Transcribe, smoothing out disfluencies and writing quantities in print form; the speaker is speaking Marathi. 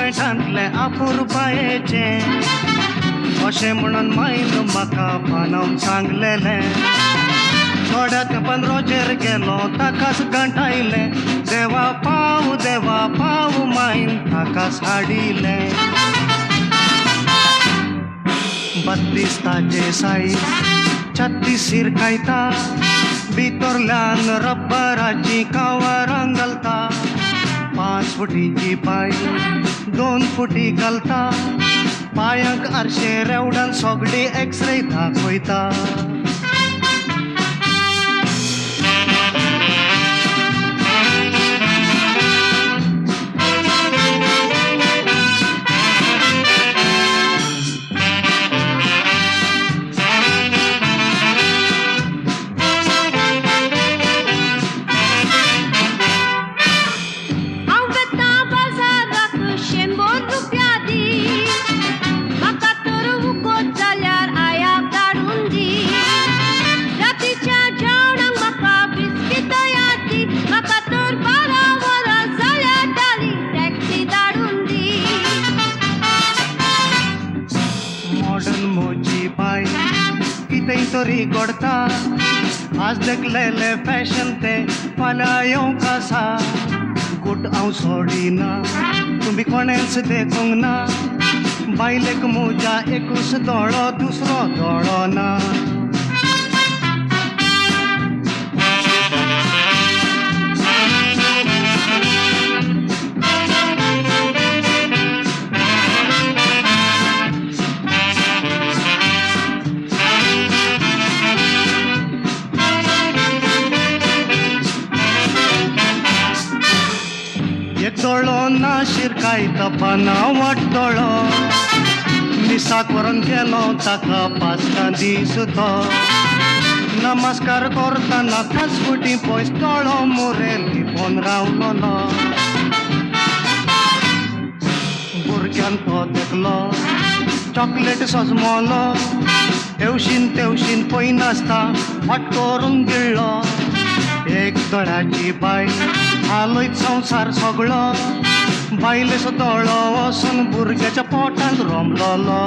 पॉयंटांतले आपुरबायेचे अशें म्हणून मायन म्हाका बांदून सांगलेलें. थोड्या तेंपान रोजेर गेलो ताकाच गंठायलें. देवा पाव मायन ताकाच हाडिलें. 32 ताचे सायज 36 सिरकायता. भितरल्यान रब्बराची कावरां घालता. 5 फुटीची पाय 2 फुटी घालता. पांयांक आरशे रेवडान सोगळी एक्सरे दाखयता. कितेंय तरी घडता. आज देखलेले फॅशन ते फाल्यां येवंक आसा. गुट हांव सोडिना तुम्ही कोणेच देखूंक ना. बायलेक म्हज्या एकूच दोळो दुसरो दोळो ना. एक दोळो ना शिरकायता बनावट दोळो. मिसाक व्हरून गेलो ताका 5 दीस तो. नमस्कार करतना 5 फुटी पयस दोळो मुरेल लिपोन रावलोलो. भुरग्यान तो देखलो चॉकलेट सजमलो. तेवशीन पय नासता फट करून गिळ्ळो. एक दोळ्याची बायल हालयत संवसार सगळो. बायलेचो दोळो वचून भुरग्याच्या पोटांत रोमलोलो.